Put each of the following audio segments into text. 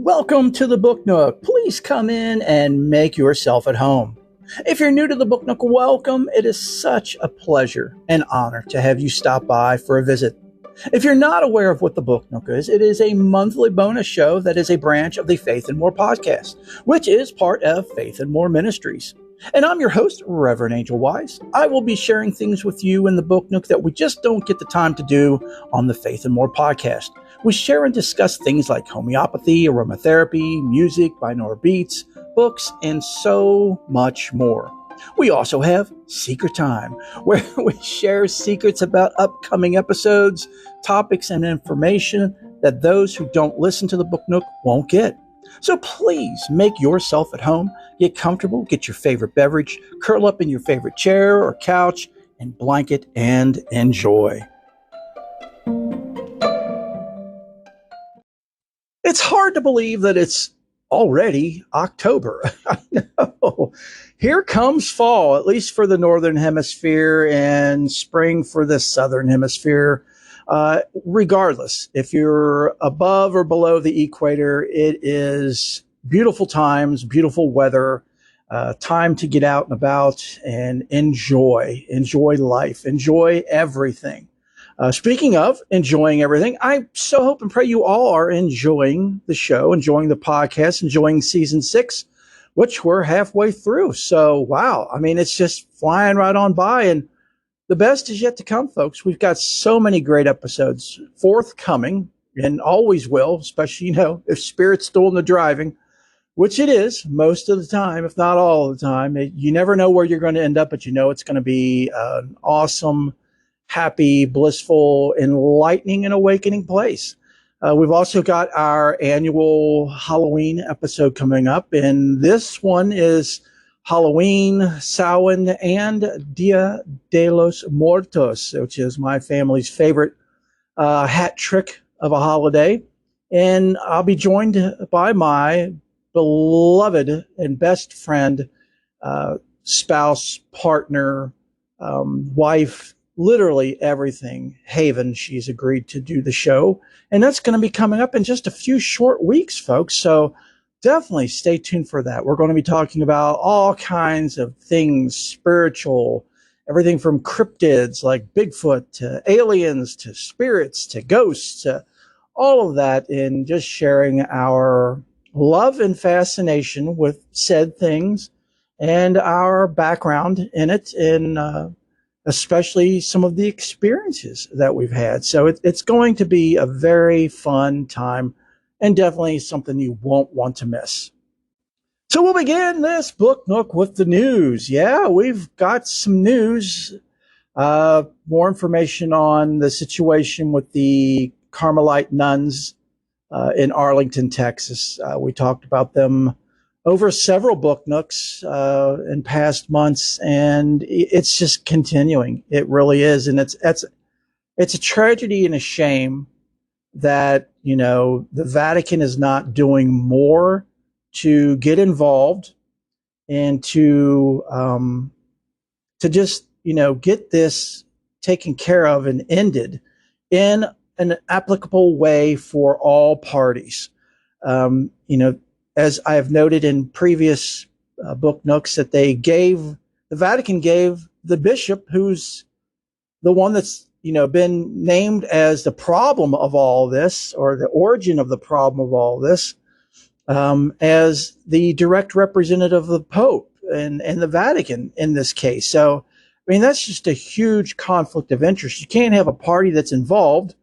Welcome to the Book Nook. Please come in and make yourself at home. If you're new to the Book Nook, welcome. It is such a pleasure and honor to have you stop by for a visit. If you're not aware of what the Book Nook is, it is a monthly bonus show that is a branch of the Faith and More podcast, which is part of Faith and More Ministries. And I'm your host, Reverend Angel Wise. I will be sharing things with you in the Book Nook that we just don't get the time to do on the Faith and More podcast. We share and discuss things like homeopathy, aromatherapy, music, binaural beats, books, and so much more. We also have Secret Time, where we share secrets about upcoming episodes, topics, and information that those who don't listen to the Book Nook won't get. So please make yourself at home, get comfortable, get your favorite beverage, curl up in your favorite chair or couch, and blanket and enjoy. It's hard to believe that it's already October. I know. Here comes fall, at least for the Northern Hemisphere, and spring for the Southern Hemisphere. Regardless, if you're above or below the equator, it is beautiful times, beautiful weather, time to get out and about and enjoy life, enjoy everything. Speaking of enjoying everything, I so hope and pray you all are enjoying the show, enjoying the podcast, enjoying season 6, which we're halfway through. So, wow. I mean, it's just flying right on by, and the best is yet to come, folks. We've got so many great episodes forthcoming and always will, especially, if Spirit's still in the driving, which it is most of the time, if not all of the time. You never know where you're going to end up, but it's going to be an awesome, happy, blissful, enlightening, and awakening place. We've also got our annual Halloween episode coming up, and this one is Halloween, Samhain, and Dia de los Muertos, which is my family's favorite hat trick of a holiday. And I'll be joined by my beloved and best friend, spouse, partner, wife, literally everything, Haven. She's agreed to do the show, and that's going to be coming up in just a few short weeks, folks. So definitely stay tuned for that. We're going to be talking about all kinds of things, spiritual, everything from cryptids like Bigfoot to aliens to spirits to ghosts, to all of that, and just sharing our love and fascination with said things and our background in it, and especially some of the experiences that we've had. So it's going to be a very fun time, and definitely something you won't want to miss. So we'll begin this Book Nook with the news. Yeah, we've got some news, more information on the situation with the Carmelite nuns in Arlington, Texas. We talked about them over several Book Nooks in past months, and it's just continuing. It really is, and it's a tragedy and a shame that the Vatican is not doing more to get involved and to just get this taken care of and ended in an applicable way for all parties. As I have noted in previous Book Nooks, that the Vatican gave the bishop, who's the one that's been named as the problem of all this, or the origin of the problem of all this, as the direct representative of the Pope and the Vatican in this case. So, I mean, that's just a huge conflict of interest. You can't have a party that's involved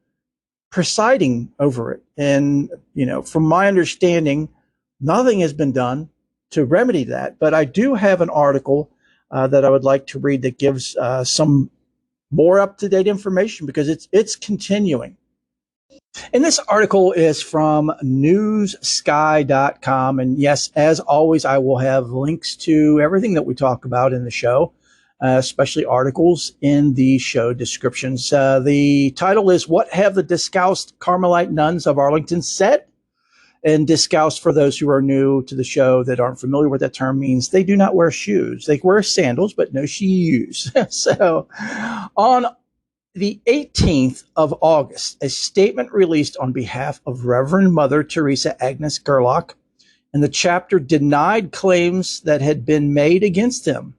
presiding over it. And, from my understanding, nothing has been done to remedy that. But I do have an article that I would like to read that gives some more up-to-date information, because it's continuing. And this article is from newssky.com. And yes, as always, I will have links to everything that we talk about in the show, especially articles in the show descriptions. The title is, "What Have the Discalced Carmelite Nuns of Arlington Said?" And discalced, for those who are new to the show that aren't familiar with that term, means they do not wear shoes. They wear sandals, but no shoes. So on the 18th of August, a statement released on behalf of Reverend Mother Teresa Agnes Gerlach, and the chapter denied claims that had been made against him.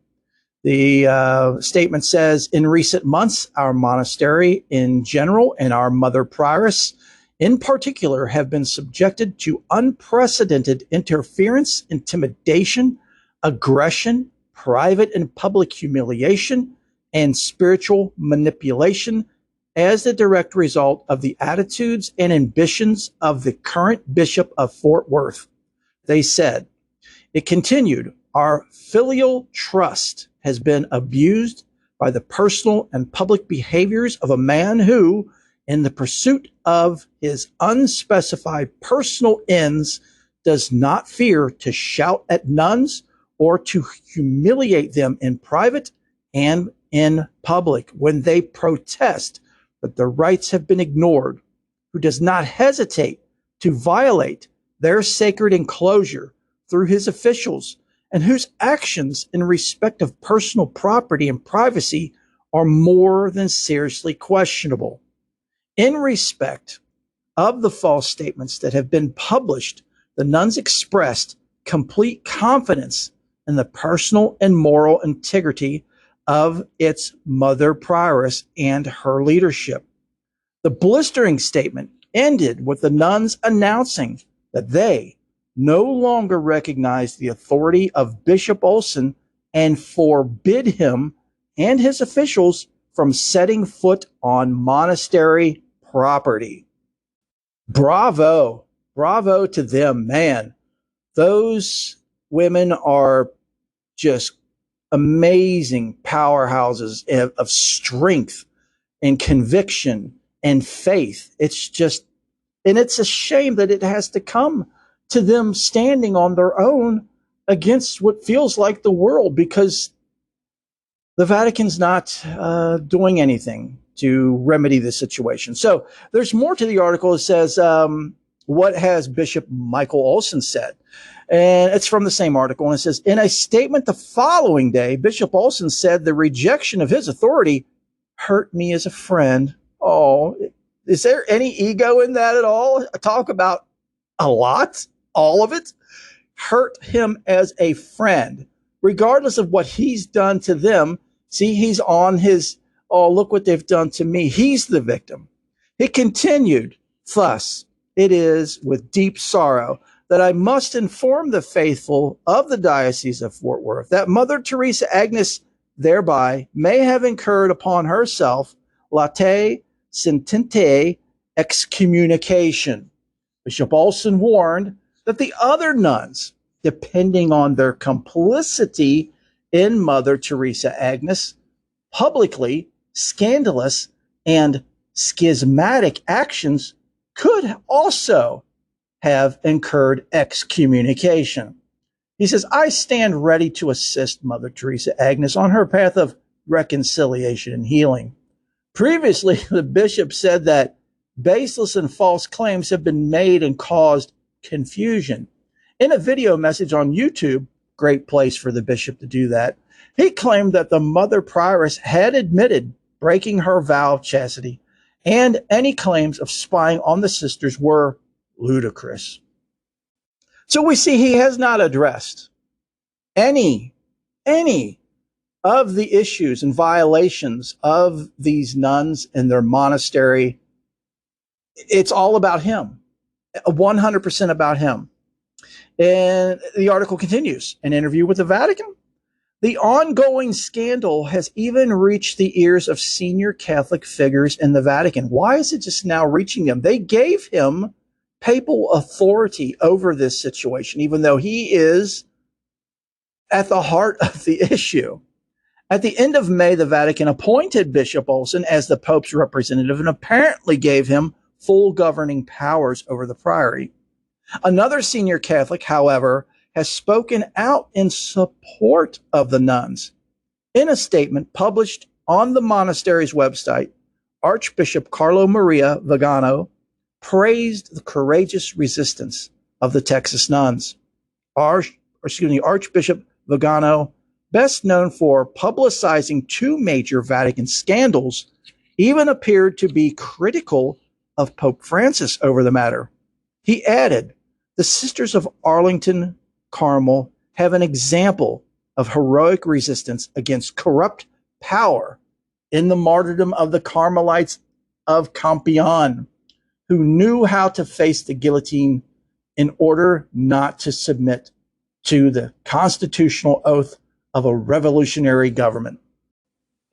The statement says, in recent months, our monastery in general and our Mother Prioress in particular have been subjected to unprecedented interference, intimidation, aggression, private and public humiliation, and spiritual manipulation as the direct result of the attitudes and ambitions of the current Bishop of Fort Worth. They said, it continued, our filial trust has been abused by the personal and public behaviors of a man who, in the pursuit of his unspecified personal ends, does not fear to shout at nuns or to humiliate them in private and in public when they protest that their rights have been ignored, who does not hesitate to violate their sacred enclosure through his officials, and whose actions in respect of personal property and privacy are more than seriously questionable. In respect of the false statements that have been published, the nuns expressed complete confidence in the personal and moral integrity of its Mother Prioress and her leadership. The blistering statement ended with the nuns announcing that they no longer recognize the authority of Bishop Olson and forbid him and his officials from setting foot on monastery property. Bravo. Bravo to them, man. Those women are just amazing powerhouses of strength and conviction and faith. It's just, and it's a shame that it has to come to them standing on their own against what feels like the world, because the Vatican's not doing anything to remedy the situation. So there's more to the article. It says, what has Bishop Michael Olson said? And it's from the same article. And it says, in a statement the following day, Bishop Olson said the rejection of his authority hurt me as a friend. Oh, is there any ego in that at all? Talk about a lot. All of it hurt him as a friend, regardless of what he's done to them. See, he's on his, oh, look what they've done to me. He's the victim. He continued, thus, it is with deep sorrow that I must inform the faithful of the Diocese of Fort Worth that Mother Teresa Agnes thereby may have incurred upon herself latae sententiae excommunication. Bishop Olson warned that the other nuns, depending on their complicity in Mother Teresa Agnes, publicly scandalous and schismatic actions could also have incurred excommunication. He says, I stand ready to assist Mother Teresa Agnes on her path of reconciliation and healing. Previously, the bishop said that baseless and false claims have been made and caused confusion. In a video message on YouTube, great place for the bishop to do that, he claimed that the Mother Prioress had admitted breaking her vow of chastity, and any claims of spying on the sisters were ludicrous. So we see he has not addressed any of the issues and violations of these nuns and their monastery. It's all about him, 100% about him. And the article continues, an interview with the Vatican. The ongoing scandal has even reached the ears of senior Catholic figures in the Vatican. Why is it just now reaching them? They gave him papal authority over this situation, even though he is at the heart of the issue. At the end of May, the Vatican appointed Bishop Olson as the Pope's representative and apparently gave him full governing powers over the priory. Another senior Catholic, however, has spoken out in support of the nuns. In a statement published on the monastery's website, Archbishop Carlo Maria Vigano praised the courageous resistance of the Texas nuns. Archbishop Vigano, best known for publicizing two major Vatican scandals, even appeared to be critical of Pope Francis over the matter. He added, the Sisters of Arlington Carmel have an example of heroic resistance against corrupt power in the martyrdom of the Carmelites of Compiègne, who knew how to face the guillotine in order not to submit to the constitutional oath of a revolutionary government.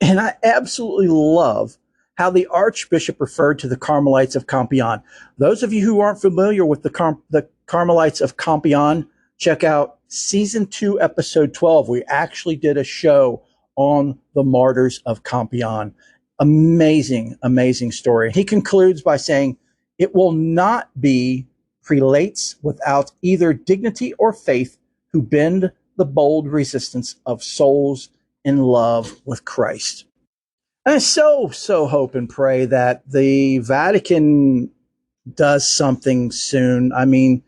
And I absolutely love how the Archbishop referred to the Carmelites of Compiègne. Those of you who aren't familiar with the Carmelites of Compiègne, check out Season 2, Episode 12. We actually did a show on the martyrs of Compiègne. Amazing, amazing story. He concludes by saying, it will not be prelates without either dignity or faith who bend the bold resistance of souls in love with Christ. And I so hope and pray that the Vatican does something soon. I mean,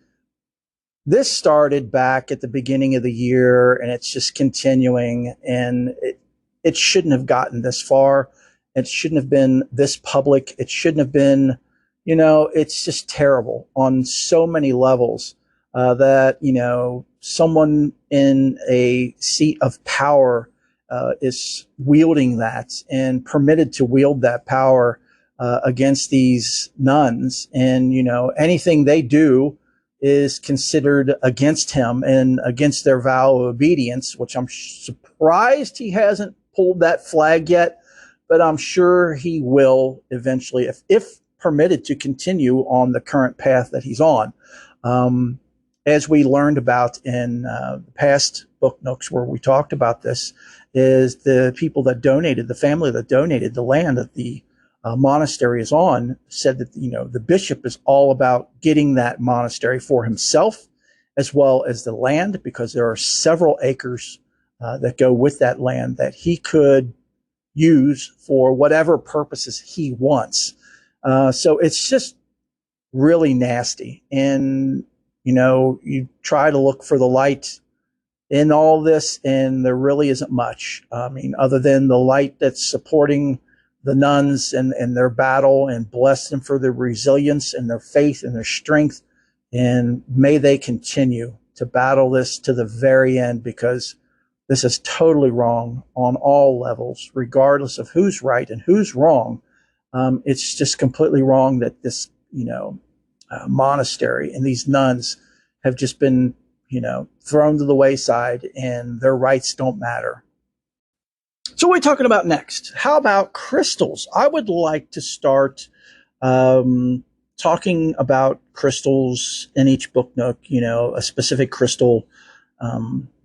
this started back at the beginning of the year, and it's just continuing, and it shouldn't have gotten this far. It shouldn't have been this public. It shouldn't have been, it's just terrible on so many levels that, someone in a seat of power is wielding that and permitted to wield that power against these nuns. And, anything they do is considered against him and against their vow of obedience, which I'm surprised he hasn't pulled that flag yet, but I'm sure he will eventually, if permitted to continue on the current path that he's on. As we learned about in the past Book Nooks where we talked about this, is the people that donated, the family that donated the land that the monastery is on, said that, the bishop is all about getting that monastery for himself as well as the land, because there are several acres that go with that land that he could use for whatever purposes he wants. So it's just really nasty. And, you try to look for the light in all this, and there really isn't much. I mean, other than the light that's supporting the nuns and their battle, and bless them for their resilience and their faith and their strength. And may they continue to battle this to the very end, because this is totally wrong on all levels, regardless of who's right and who's wrong. It's just completely wrong that this, monastery and these nuns have just been, thrown to the wayside, and their rights don't matter. So what are we talking about next? How about crystals? I would like to start talking about crystals in each Book Nook, a specific crystal,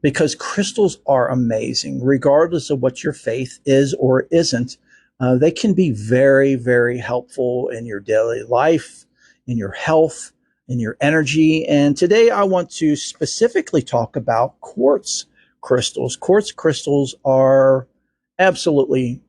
because crystals are amazing, regardless of what your faith is or isn't. They can be very, very helpful in your daily life, in your health, in your energy. And today I want to specifically talk about quartz crystals. Quartz crystals are absolutely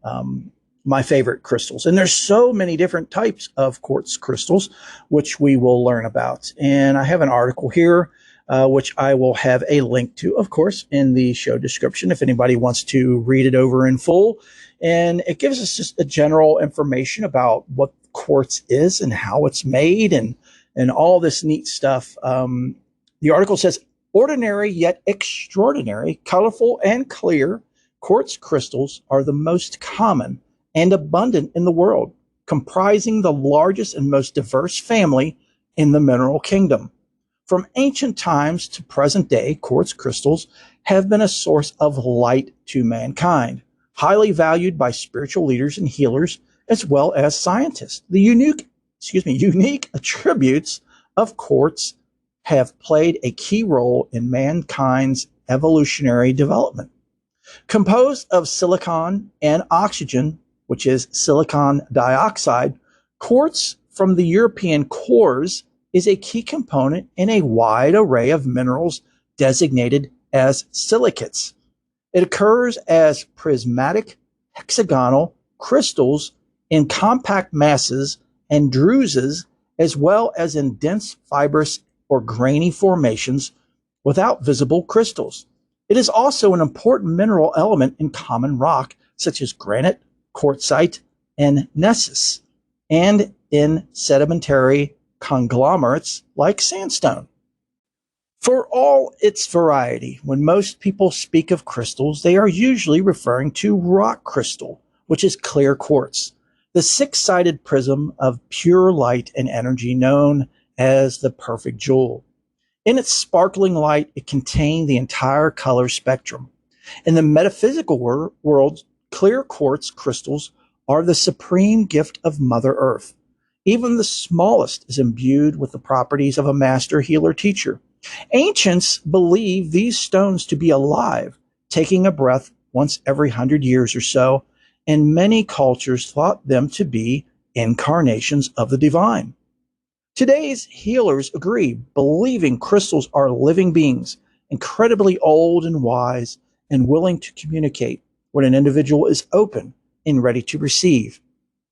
my favorite crystals. And there's so many different types of quartz crystals, which we will learn about. And I have an article here, which I will have a link to, of course, in the show description if anybody wants to read it over in full. And it gives us just a general information about what quartz is and how it's made and all this neat stuff. The article says, ordinary yet extraordinary, colorful and clear quartz crystals are the most common and abundant in the world, comprising the largest and most diverse family in the mineral kingdom. From ancient times to present day, quartz crystals have been a source of light to mankind, highly valued by spiritual leaders and healers, as well as scientists. The unique attributes of quartz have played a key role in mankind's evolutionary development. Composed of silicon and oxygen, which is silicon dioxide, quartz from the European cores is a key component in a wide array of minerals designated as silicates. It occurs as prismatic hexagonal crystals in compact masses and druses, as well as in dense fibrous or grainy formations without visible crystals. It is also an important mineral element in common rock, such as granite, quartzite, and gneiss, and in sedimentary conglomerates like sandstone. For all its variety, when most people speak of crystals, they are usually referring to rock crystal, which is clear quartz, the six-sided prism of pure light and energy known as the perfect jewel. In its sparkling light, it contained the entire color spectrum. In the metaphysical world, clear quartz crystals are the supreme gift of Mother Earth. Even the smallest is imbued with the properties of a master healer teacher. Ancients believed these stones to be alive, taking a breath once every 100 years or so, and many cultures thought them to be incarnations of the divine. Today's healers agree, believing crystals are living beings, incredibly old and wise, and willing to communicate when an individual is open and ready to receive.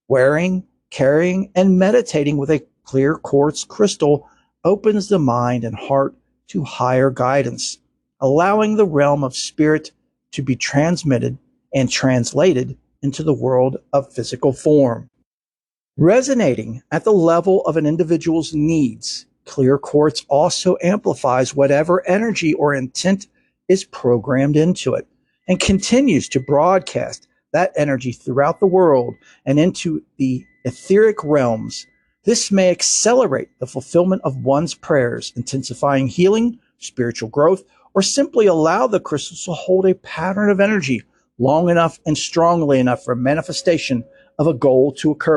Wearing, carrying, and meditating with a clear quartz crystal opens the mind and heart to higher guidance, allowing the realm of spirit to be transmitted and translated into the world of physical form. Resonating at the level of an individual's needs, clear quartz also amplifies whatever energy or intent is programmed into it and continues to broadcast that energy throughout the world and into the etheric realms. This may accelerate the fulfillment of one's prayers, intensifying healing, spiritual growth, or simply allow the crystals to hold a pattern of energy long enough and strongly enough for manifestation of a goal to occur.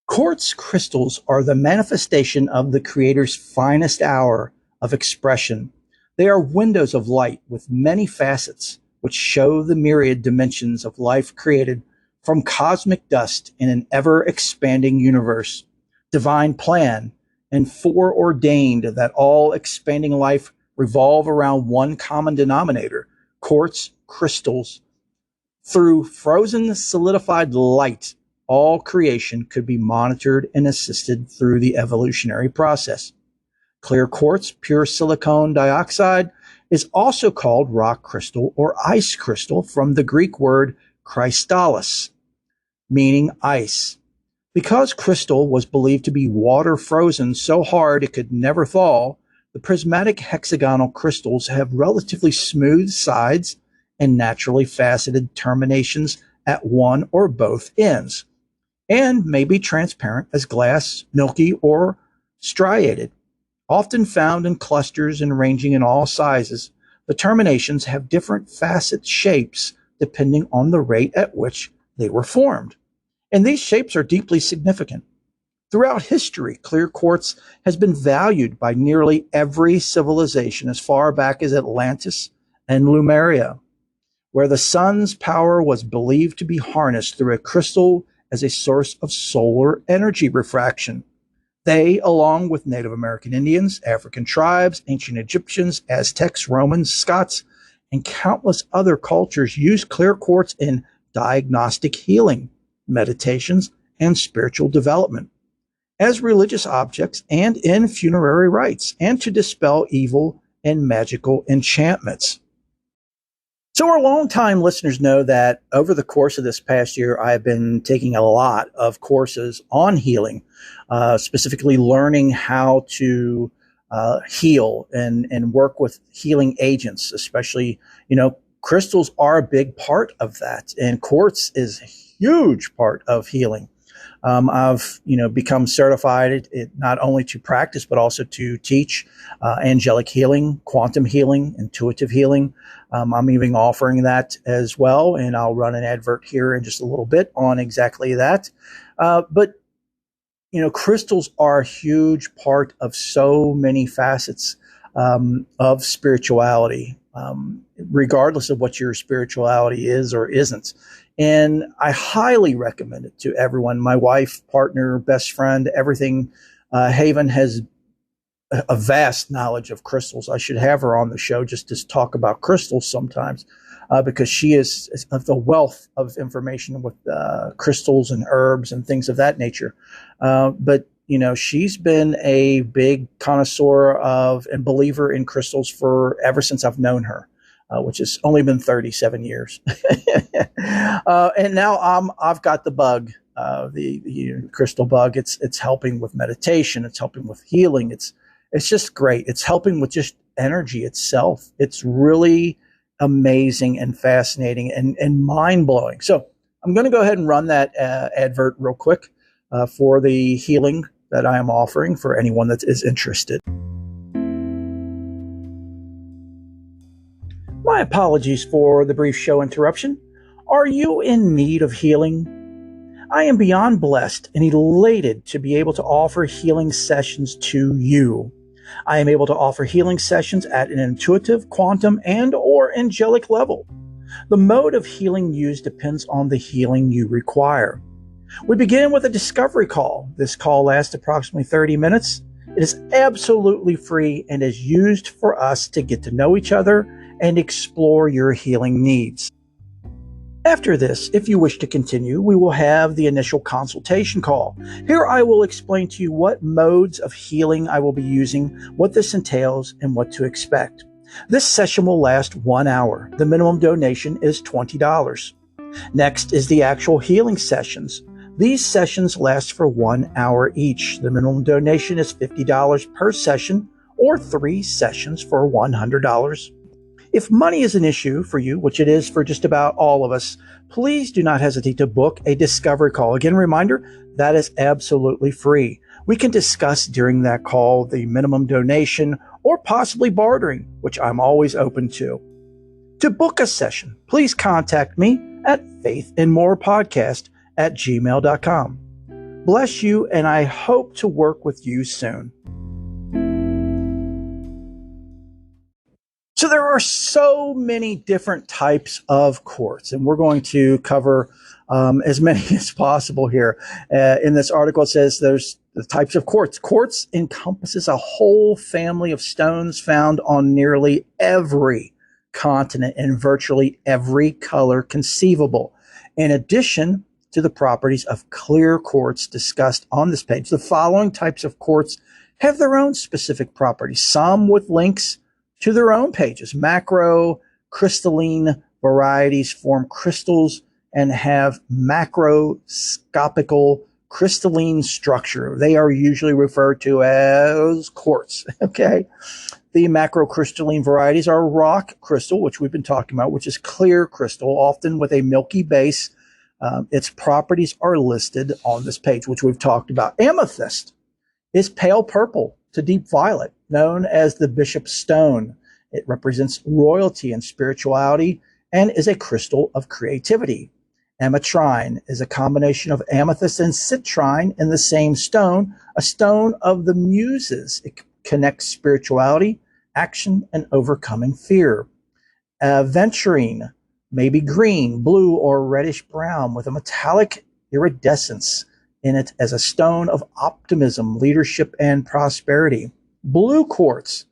Quartz crystals are the manifestation of the Creator's finest hour of expression. They are windows of light with many facets, which show the myriad dimensions of life created from cosmic dust in an ever-expanding universe. Divine plan and foreordained that all expanding life revolve around one common denominator, quartz crystals. Through frozen solidified light, all creation could be monitored and assisted through the evolutionary process. Clear quartz, pure silicon dioxide, is also called rock crystal or ice crystal from the Greek word krystallos, meaning ice. Because crystal was believed to be water frozen so hard it could never thaw, the prismatic hexagonal crystals have relatively smooth sides and naturally faceted terminations at one or both ends, and may be transparent as glass, milky, or striated. Often found in clusters and ranging in all sizes, the terminations have different facet shapes depending on the rate at which they were formed. And these shapes are deeply significant. Throughout history, clear quartz has been valued by nearly every civilization as far back as Atlantis and Lemuria, where the sun's power was believed to be harnessed through a crystal as a source of solar energy refraction. They, along with Native American Indians, African tribes, ancient Egyptians, Aztecs, Romans, Scots, and countless other cultures, used clear quartz in diagnostic healing, meditations, and spiritual development, as religious objects and in funerary rites, and to dispel evil and magical enchantments. So our longtime listeners know that over the course of this past year, I have been taking a lot of courses on healing, specifically learning how to heal and work with healing agents, especially, crystals are a big part of that. And quartz is a huge part of healing. I've, become certified not only to practice, but also to teach angelic healing, quantum healing, intuitive healing. I'm even offering that as well, and I'll run an advert here in just a little bit on exactly that. But crystals are a huge part of so many facets of spirituality, regardless of what your spirituality is or isn't. And I highly recommend it to everyone. My wife, partner, best friend, everything. Haven has a vast knowledge of crystals. I should have her on the show just to talk about crystals sometimes, because she is of the wealth of information with crystals and herbs and things of that nature. But she's been a big connoisseur of and believer in crystals for ever since I've known her. Which has only been 37 years. And now I've got the bug the crystal bug. It's helping with meditation. It's helping with healing. It's just great. It's helping with just energy itself. It's really amazing and fascinating and mind blowing. So I'm going to go ahead and run that advert real quick for the healing that I am offering for anyone that is interested. My apologies for the brief show interruption. Are you in need of healing? I am beyond blessed and elated to be able to offer healing sessions to you. I am able to offer healing sessions at an intuitive, quantum, and or angelic level. The mode of healing used depends on the healing you require. We begin with a discovery call. This call lasts approximately 30 minutes. It is absolutely free and is used for us to get to know each other and explore your healing needs. After this, if you wish to continue, we will have the initial consultation call. Here I will explain to you what modes of healing I will be using, what this entails, and what to expect. This session will last 1 hour. The minimum donation is $20. Next is the actual healing sessions. These sessions last for 1 hour each. The minimum donation is $50 per session, or 3 sessions for $100. If money is an issue for you, which it is for just about all of us, please do not hesitate to book a discovery call. Again, reminder, that is absolutely free. We can discuss during that call the minimum donation or possibly bartering, which I'm always open to. To book a session, please contact me at faithandmorepodcast@gmail.com. Bless you, and I hope to work with you soon. So there are so many different types of quartz, and we're going to cover as many as possible here. In this article, it says there's the types of quartz. Quartz encompasses a whole family of stones found on nearly every continent and virtually every color conceivable. In addition to the properties of clear quartz discussed on this page, the following types of quartz have their own specific properties, some with links to their own pages. Macro crystalline varieties form crystals and have macroscopical crystalline structure. They are usually referred to as quartz. Okay. The macrocrystalline varieties are rock crystal, which we've been talking about, which is clear crystal, often with a milky base. Its properties are listed on this page, which we've talked about. Amethyst is pale purple to deep violet, known as the bishop's stone. It represents royalty and spirituality and is a crystal of creativity. Ametrine is a combination of amethyst and citrine in the same stone, a stone of the muses. It connects spirituality, action, and overcoming fear. Aventurine may be green, blue, or reddish brown with a metallic iridescence in it as a stone of optimism, leadership, and prosperity. Blue quartz,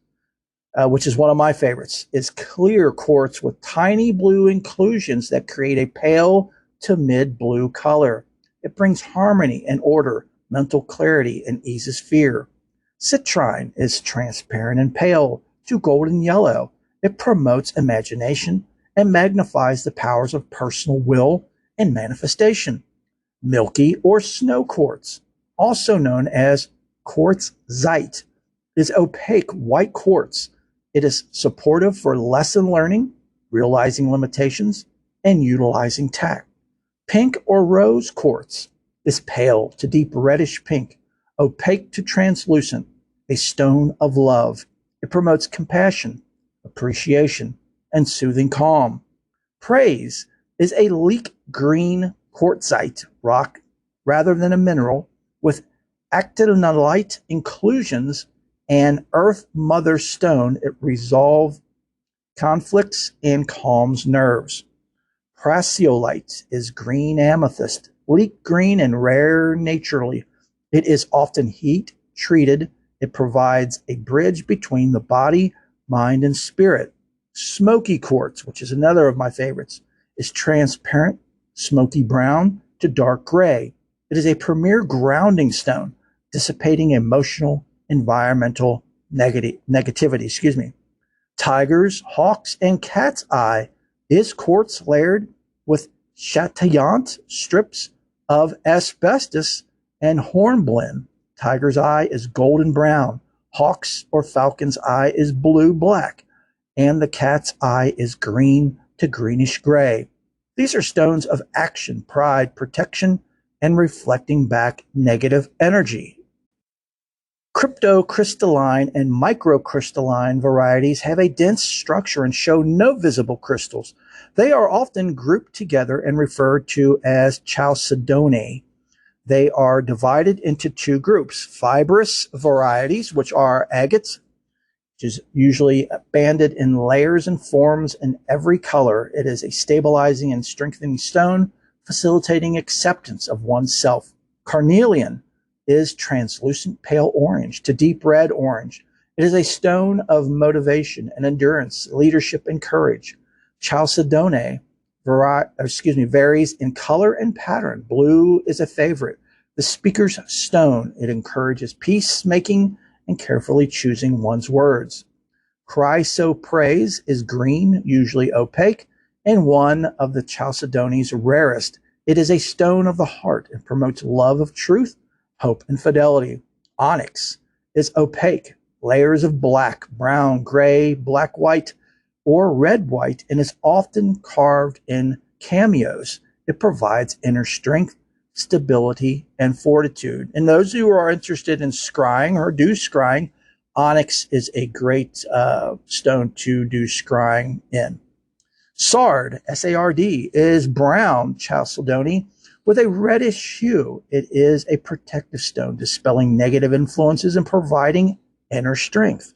which is one of my favorites, is clear quartz with tiny blue inclusions that create a pale to mid-blue color. It brings harmony and order, mental clarity, and eases fear. Citrine is transparent and pale to golden yellow. It promotes imagination and magnifies the powers of personal will and manifestation. Milky or snow quartz, also known as quartzite, is opaque white quartz. It is supportive for lesson learning, realizing limitations, and utilizing tact. Pink or rose quartz is pale to deep reddish pink, opaque to translucent, a stone of love. It promotes compassion, appreciation, and soothing calm. Praise is a leek green quartzite rock rather than a mineral with actinolite inclusions and earth mother stone. It resolves conflicts and calms nerves. Prasiolite is green amethyst, leek green and rare naturally. It is often heat treated. It provides a bridge between the body, mind, and spirit. Smoky quartz, which is another of my favorites, is transparent, smoky brown to dark gray. It is a premier grounding stone, dissipating emotional, environmental negativity. Tigers, hawks, and cat's eye is quartz layered with chatoyant strips of asbestos and hornblende. Tiger's eye is golden brown. Hawk's or falcon's eye is blue-black. And the cat's eye is green to greenish gray. These are stones of action, pride, protection, and reflecting back negative energy. Cryptocrystalline and microcrystalline varieties have a dense structure and show no visible crystals. They are often grouped together and referred to as chalcedony. They are divided into two groups: fibrous varieties, which are agates, which is usually banded in layers and forms in every color. It is a stabilizing and strengthening stone, facilitating acceptance of oneself. Carnelian is translucent pale orange to deep red orange. It is a stone of motivation and endurance, leadership and courage. Chalcedony varies in color and pattern. Blue is a favorite. The speaker's stone. It encourages peacemaking and carefully choosing one's words. Chrysoprase is green, usually opaque, and one of the chalcedony's rarest. It is a stone of the heart and promotes love of truth, hope, and fidelity. Onyx is opaque, layers of black, brown, gray, black-white, or red-white, and is often carved in cameos. It provides inner strength, stability, and fortitude. And those who are interested in scrying or do scrying, onyx is a great stone to do scrying in. Sard, S-A-R-D, is brown chalcedony with a reddish hue. It is a protective stone, dispelling negative influences and providing inner strength.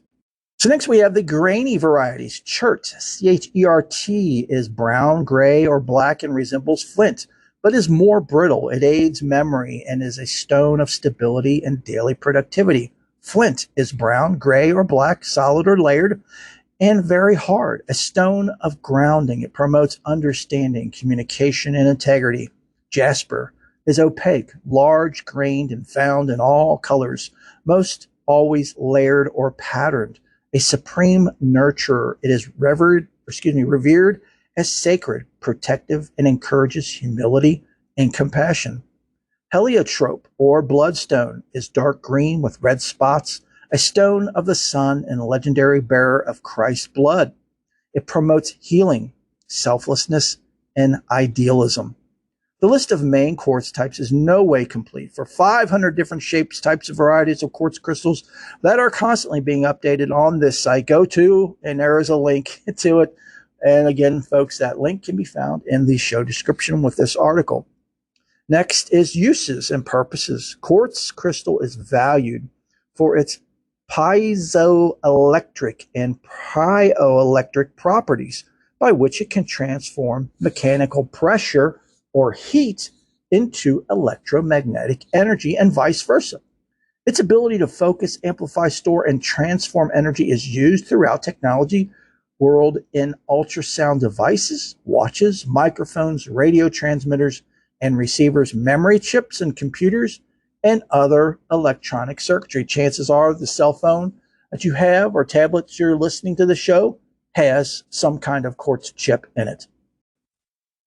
So next we have the grainy varieties. Chert, C-H-E-R-T, is brown, gray, or black and resembles flint, but is more brittle. It aids memory and is a stone of stability and daily productivity. Flint is brown, gray, or black, solid or layered, and very hard, a stone of grounding. It promotes understanding, communication, and integrity. Jasper is opaque, large, grained, and found in all colors, most always layered or patterned. A supreme nurturer, it is revered as sacred, protective, and encourages humility and compassion. Heliotrope, or bloodstone, is dark green with red spots, a stone of the sun and a legendary bearer of Christ's blood. It promotes healing, selflessness, and idealism. The list of main quartz types is no way complete. For 500 different shapes, types, and varieties of quartz crystals that are constantly being updated on this site, go to, and there is a link to it. And again, folks, that link can be found in the show description with this article. Next is uses and purposes. Quartz crystal is valued for its piezoelectric and piezoelectric properties, by which it can transform mechanical pressure or heat into electromagnetic energy and vice versa. Its ability to focus, amplify, store, and transform energy is used throughout technology world in ultrasound devices, watches, microphones, radio transmitters and receivers, memory chips and computers, and other electronic circuitry. Chances are the cell phone that you have or tablet you're listening to the show has some kind of quartz chip in it.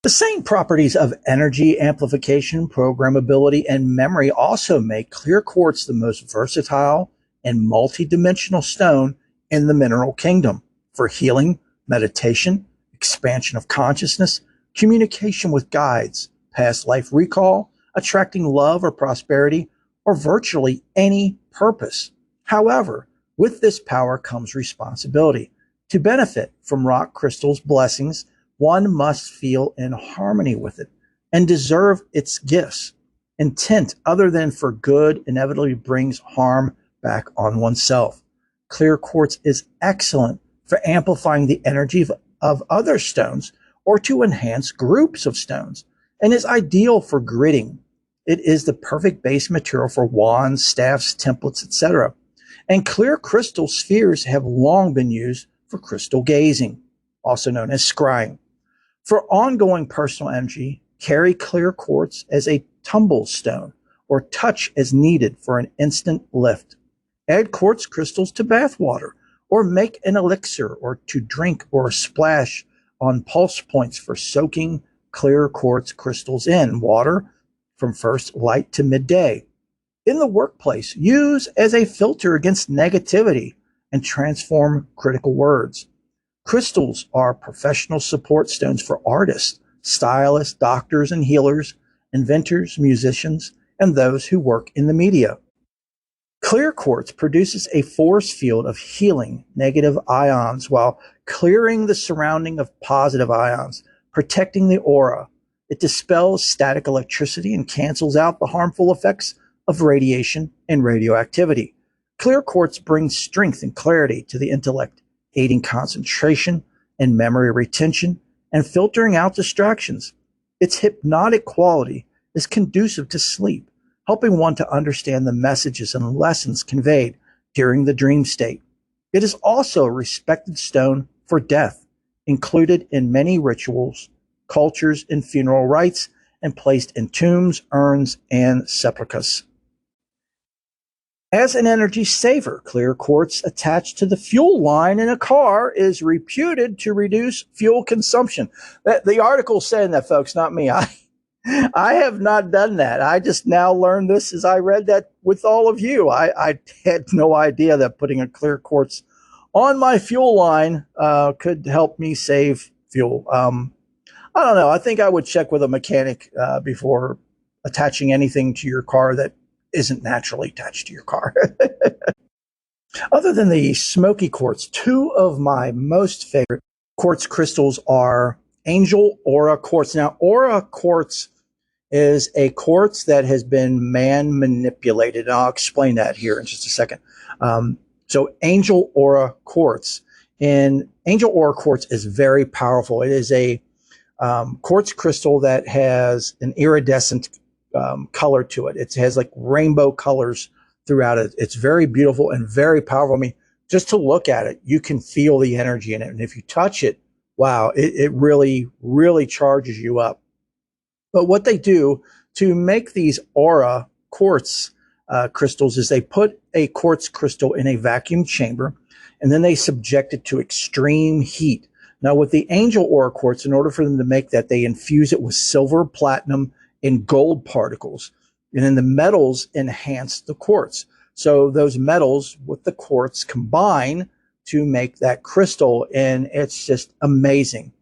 The same properties of energy, amplification, programmability, and memory also make clear quartz the most versatile and multidimensional stone in the mineral kingdom for healing, meditation, expansion of consciousness, communication with guides, past life recall, attracting love or prosperity, or virtually any purpose. However, with this power comes responsibility. To benefit from rock crystal's blessings, one must feel in harmony with it and deserve its gifts. Intent other than for good inevitably brings harm back on oneself. Clear quartz is excellent for amplifying the energy of other stones or to enhance groups of stones, and is ideal for gridding. It is the perfect base material for wands, staffs, templates, etc. And clear crystal spheres have long been used for crystal gazing, also known as scrying. For ongoing personal energy, carry clear quartz as a tumble stone or touch as needed for an instant lift. Add quartz crystals to bath water or make an elixir or to drink or splash on pulse points for soaking clear quartz crystals in water from first light to midday. In the workplace, use as a filter against negativity and transform critical words. Crystals are professional support stones for artists, stylists, doctors and healers, inventors, musicians, and those who work in the media. Clear quartz produces a force field of healing negative ions while clearing the surrounding of positive ions, protecting the aura. It dispels static electricity and cancels out the harmful effects of radiation and radioactivity. Clear quartz brings strength and clarity to the intellect, aiding concentration and memory retention and filtering out distractions. Its hypnotic quality is conducive to sleep, helping one to understand the messages and lessons conveyed during the dream state. It is also a respected stone for death, included in many rituals, cultures, and funeral rites, and placed in tombs, urns, and sepulchres. As an energy saver, clear quartz attached to the fuel line in a car is reputed to reduce fuel consumption. The article saying that, folks, not me. I have not done that. I just now learned this as I read that with all of you. I had no idea that putting a clear quartz on my fuel line could help me save fuel. I don't know. I think I would check with a mechanic before attaching anything to your car that isn't naturally attached to your car. Other than the smoky quartz, two of my most favorite quartz crystals are angel aura quartz. Now, aura quartz is a quartz that has been man manipulated. And I'll explain that here in just a second. So angel aura quartz. And angel aura quartz is very powerful. It is a quartz crystal that has an iridescent color to it. It has like rainbow colors throughout it. It's very beautiful and very powerful. I mean, just to look at it, you can feel the energy in it. And if you touch it, wow, it really, really charges you up. But what they do to make these aura quartz crystals is they put a quartz crystal in a vacuum chamber, and then they subject it to extreme heat. Now, with the angel aura quartz, in order for them to make that, they infuse it with silver, platinum, and gold particles. And then the metals enhance the quartz. So those metals with the quartz combine to make that crystal, and it's just amazing.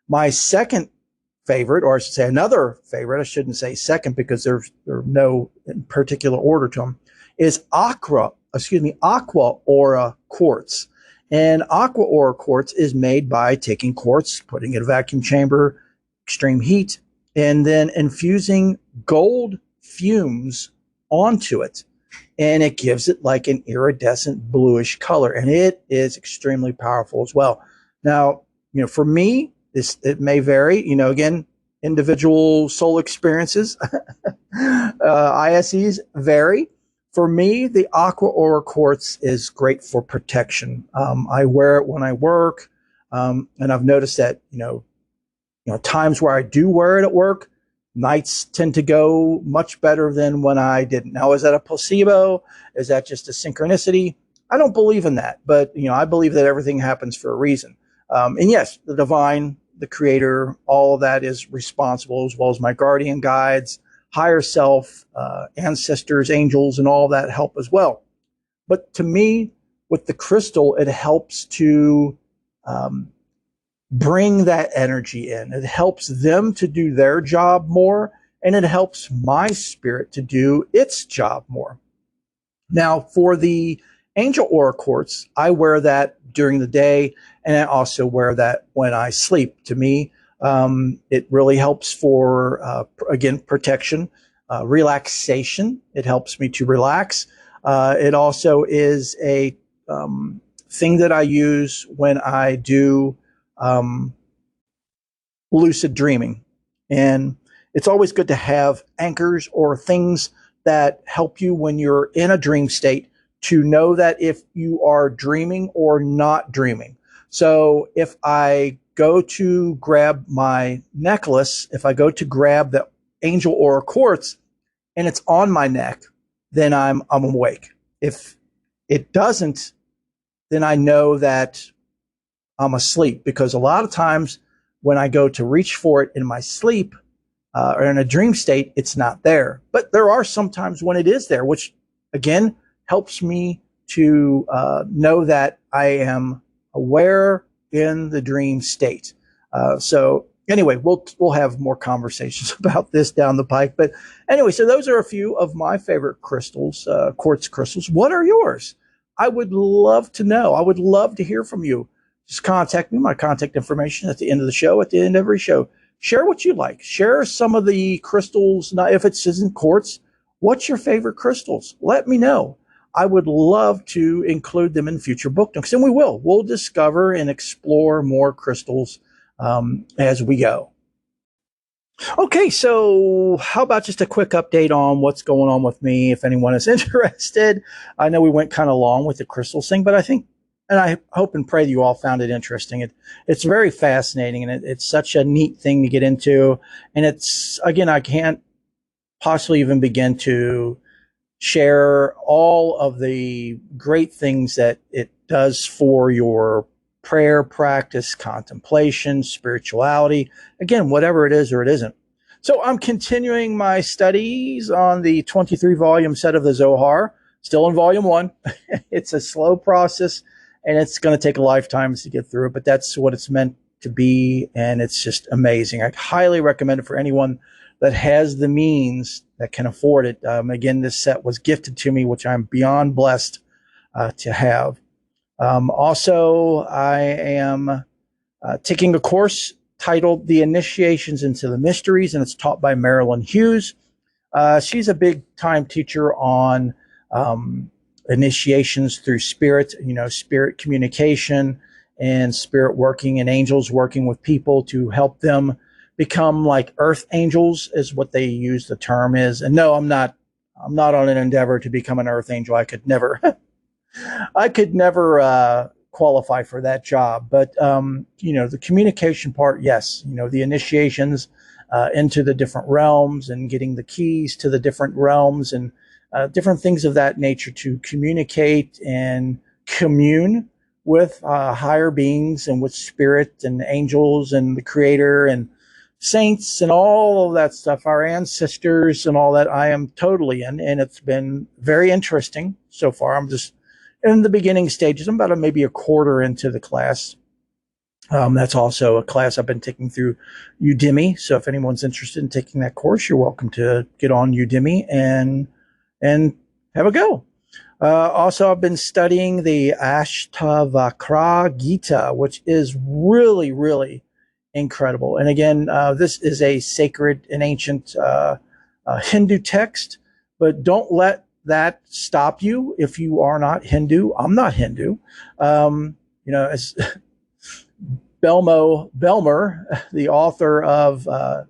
My second favorite, or I should say another favorite, I shouldn't say second because there's no particular order to them, is aqua aura quartz. And aqua aura quartz is made by taking quartz, putting it in a vacuum chamber, extreme heat, and then infusing gold fumes onto it. And it gives it like an iridescent bluish color. And it is extremely powerful as well. Now, for me, it may vary, again, individual soul experiences. ISEs vary. For me, the aqua aura quartz is great for protection. I wear it when I work. And I've noticed that, times where I do wear it at work, nights tend to go much better than when I didn't. Now, is that a placebo? Is that just a synchronicity? I don't believe in that, but I believe that everything happens for a reason. And yes, the divine, the creator, all of that is responsible, as well as my guardian guides, higher self, ancestors, angels, and all that help as well. But to me, with the crystal, it helps to bring that energy in. It helps them to do their job more, and it helps my spirit to do its job more. Now, for the angel aura quartz, I wear that during the day, and I also wear that when I sleep. To me, it really helps for, again, protection, relaxation. It helps me to relax. It also is a thing that I use when I do lucid dreaming. And it's always good to have anchors or things that help you when you're in a dream state to know that if you are dreaming or not dreaming. So if I go to grab my necklace, if I go to grab the angel aura quartz and it's on my neck, then I'm awake. If it doesn't, then I know that I'm asleep, because a lot of times when I go to reach for it in my sleep, or in a dream state, it's not there. But there are some times when it is there, which again helps me to know that I am aware in the dream state. So anyway, we'll have more conversations about this down the pike. But anyway, so those are a few of my favorite crystals, quartz crystals. What are yours? I would love to know. I would love to hear from you. Just contact me. My contact information at the end of the show, at the end of every show. Share what you like. Share some of the crystals. Now, if it isn't quartz, what's your favorite crystals? Let me know. I would love to include them in future book nooks, and we will. We'll discover and explore more crystals as we go. Okay, so how about just a quick update on what's going on with me, if anyone is interested. I know we went kind of long with the crystals thing, but I think, and I hope and pray that you all found it interesting. It's very fascinating, and it's such a neat thing to get into. And it's, again, I can't possibly even begin to share all of the great things that it does for your prayer practice, contemplation, spirituality, again, whatever it is or it isn't. So I'm continuing my studies on the 23-volume set of the Zohar, still in volume 1. It's a slow process, and it's going to take lifetimes to get through it, but that's what it's meant to be, and it's just amazing. I highly recommend it for anyone that has the means, that can afford it. Again, this set was gifted to me, which I'm beyond blessed to have. Also, I am taking a course titled The Initiations into the Mysteries, and it's taught by Marilyn Hughes. She's a big-time teacher on initiations through spirit, spirit communication and spirit working, and angels working with people to help them become like earth angels, is what they use the term is. And no, I'm not on an endeavor to become an earth angel. I could never qualify for that job. But the communication part, yes. The initiations into the different realms, and getting the keys to the different realms, and different things of that nature to communicate and commune with higher beings, and with spirit and angels and the Creator and saints and all of that stuff, our ancestors and all that. I am totally in, and it's been very interesting so far. I'm just in the beginning stages. I'm about maybe a quarter into the class. That's also a class I've been taking through Udemy. So if anyone's interested in taking that course, you're welcome to get on Udemy and have a go. Also, I've been studying the Ashtavakra Gita, which is really, really incredible. And again, this is a sacred and ancient Hindu text, but don't let that stop you if you are not Hindu. I'm not Hindu. As Belmer, the author of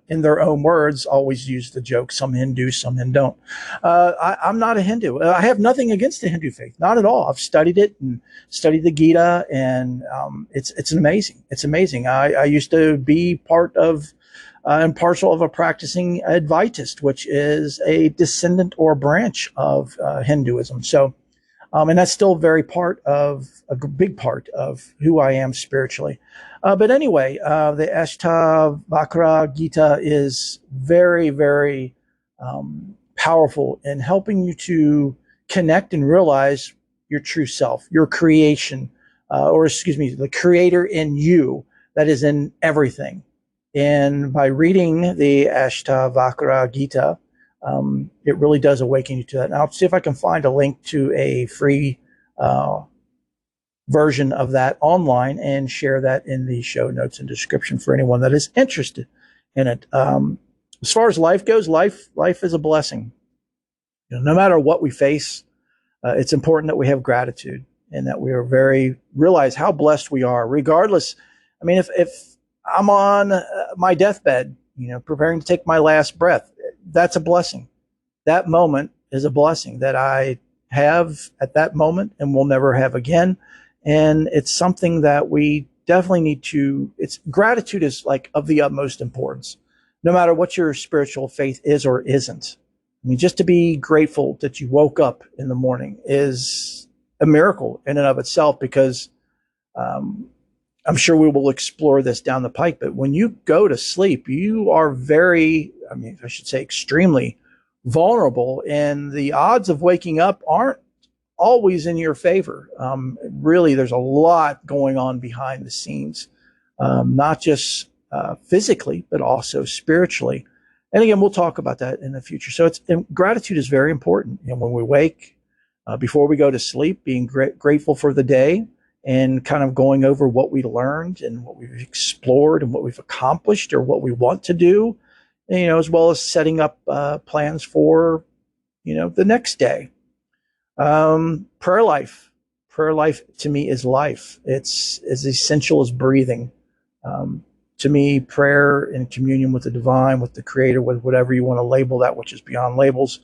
In Their Own Words, always used the joke, some Hindu, some don't. I'm not a Hindu. I have nothing against the Hindu faith, not at all. I've studied it and studied the Gita, and it's amazing. It's amazing. I used to be part of and partial of a practicing Advaitist, which is a descendant or branch of Hinduism. So, and that's still a big part of who I am spiritually. But anyway, the Ashtavakra Gita is very, very powerful in helping you to connect and realize your true self, your creation, the Creator in you that is in everything. And by reading the Ashtavakra Gita, it really does awaken you to that. And I'll see if I can find a link to a free version of that online and share that in the show notes and description for anyone that is interested in it. As far as life goes, life is a blessing. No matter what we face, it's important that we have gratitude, and that we are realize how blessed we are, regardless. I mean, if I'm on my deathbed, preparing to take my last breath, that's a blessing. That moment is a blessing that I have at that moment and will never have again. And it's something that we definitely need to, gratitude is like of the utmost importance, no matter what your spiritual faith is or isn't. I mean, just to be grateful that you woke up in the morning is a miracle in and of itself, because I'm sure we will explore this down the pike, but when you go to sleep, you are very I mean, I should say extremely vulnerable, and the odds of waking up aren't always in your favor. Really, there's a lot going on behind the scenes, not just physically, but also spiritually. And again, we'll talk about that in the future. So gratitude is very important. You know, when we wake, before we go to sleep, being grateful for the day and kind of going over what we learned and what we've explored and what we've accomplished or what we want to do, you know, as well as setting up plans for, you know, the next day. Prayer life. Prayer life to me is life. It's as essential as breathing. To me, prayer and communion with the divine, with the creator, with whatever you want to label that, which is beyond labels,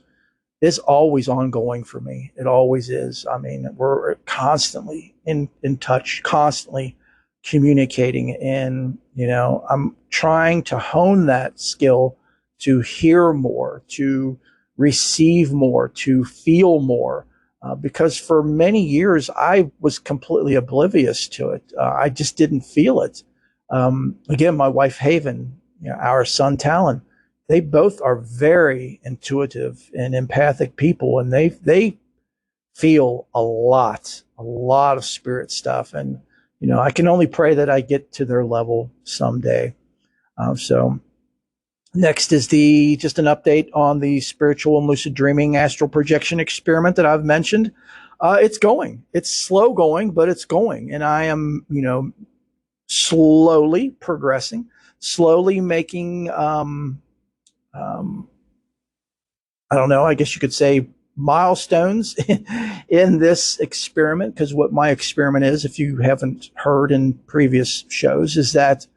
is always ongoing for me. It always is. I mean, we're constantly in touch, constantly communicating. And, you know, I'm trying to hone that skill to hear more, to receive more, to feel more. Because for many years, I was completely oblivious to it. I just didn't feel it. Again, my wife, Haven, you know, our son, Talon, they both are very intuitive and empathic people, and they feel a lot of spirit stuff. And, you know, I can only pray that I get to their level someday. So next is just an update on the spiritual and lucid dreaming astral projection experiment that I've mentioned. It's going. It's slow going, but it's going. And I am, you know, slowly progressing, slowly making, I don't know, I guess you could say milestones in this experiment, because what my experiment is, if you haven't heard in previous shows, is that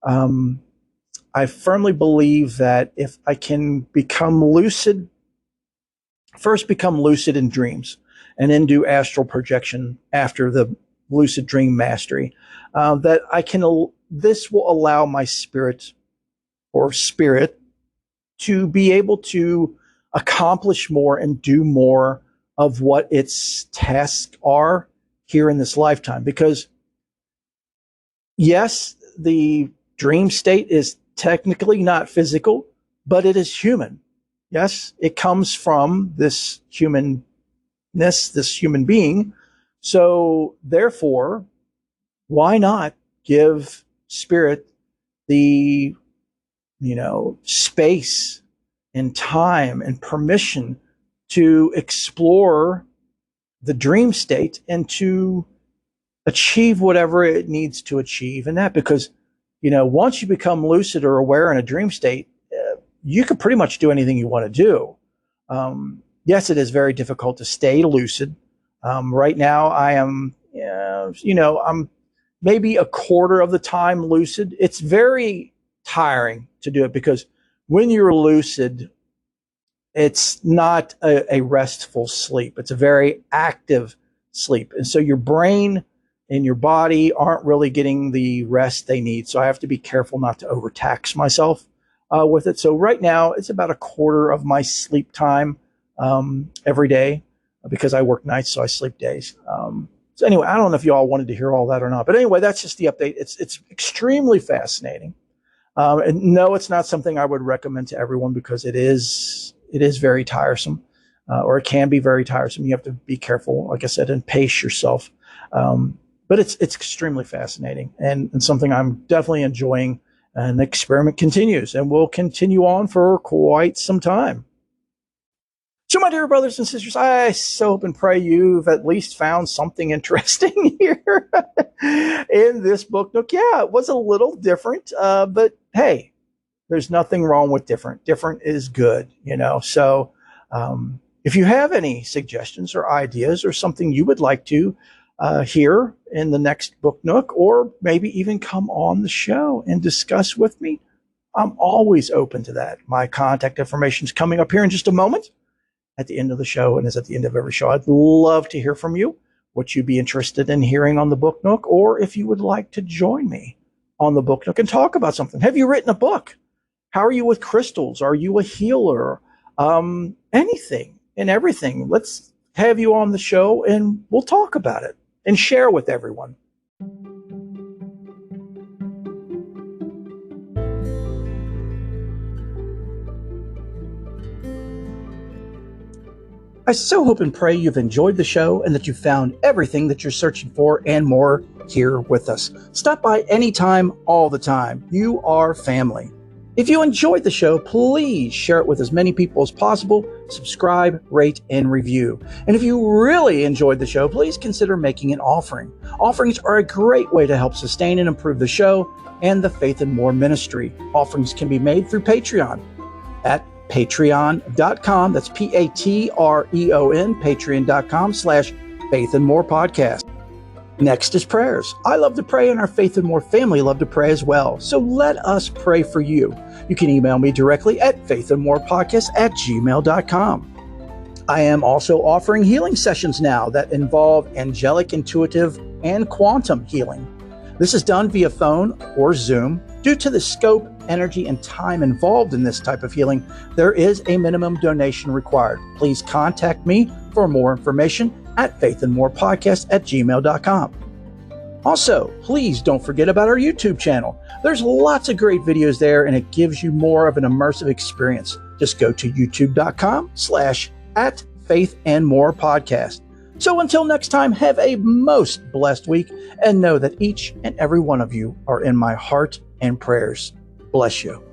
I firmly believe that if I can first become lucid in dreams, and then do astral projection after the lucid dream mastery, this will allow my spirit to be able to accomplish more and do more of what its tasks are here in this lifetime. Because yes, the dream state is technically not physical, but it is human. Yes, it comes from this humanness, this human being. So therefore, why not give spirit the, you know, space and time and permission to explore the dream state and to achieve whatever it needs to achieve in that? Because, you know, once you become lucid or aware in a dream state, you can pretty much do anything you want to do. Yes, it is very difficult to stay lucid. Right now I am, you know, I'm maybe a quarter of the time lucid. It's very tiring to do it, because when you're lucid, it's not a restful sleep. It's a very active sleep. And so your brain and your body aren't really getting the rest they need. So I have to be careful not to overtax myself with it. So right now it's about a quarter of my sleep time every day, because I work nights, so I sleep days. So anyway, I don't know if you all wanted to hear all that or not, but anyway, that's just the update. It's extremely fascinating. And no, it's not something I would recommend to everyone, because it is very tiresome, or it can be very tiresome. You have to be careful, like I said, and pace yourself. But it's extremely fascinating, and something I'm definitely enjoying. And the experiment continues and will continue on for quite some time. So, my dear brothers and sisters, I so hope and pray you've at least found something interesting here in this Book Nook. Yeah, it was a little different, but hey, there's nothing wrong with different. Different is good, you know. So if you have any suggestions or ideas or something you would like to hear in the next Book Nook, or maybe even come on the show and discuss with me, I'm always open to that. My contact information is coming up here in just a moment at the end of the show, and is at the end of every show. I'd love to hear from you, what you'd be interested in hearing on the Book Nook, or if you would like to join me on the Book Nook and talk about something. Have you written a book? How are you with crystals? Are you a healer? Anything and everything. Let's have you on the show and we'll talk about it and share with everyone. I so hope and pray you've enjoyed the show and that you found everything that you're searching for and more here with us. Stop by anytime, all the time. You are family. If you enjoyed the show, please share it with as many people as possible. Subscribe, rate, and review. And if you really enjoyed the show, please consider making an offering. Offerings are a great way to help sustain and improve the show and the Faith and More ministry. Offerings can be made through Patreon at patreon.com. That's Patreon, patreon.com/Faith and More podcast. Next is prayers. I love to pray and our Faith and More family love to pray as well. So let us pray for you. You can email me directly at faithandmorepodcast@gmail.com. I am also offering healing sessions now that involve angelic, intuitive, and quantum healing. This is done via phone or Zoom. Due to the scope, energy, and time involved in this type of healing, there is a minimum donation required. Please contact me for more information at faithandmorepodcast@gmail.com. Also, please don't forget about our YouTube channel. There's lots of great videos there, and it gives you more of an immersive experience. Just go to youtube.com/@faithandmorepodcast. So until next time, have a most blessed week and know that each and every one of you are in my heart and prayers. Bless you.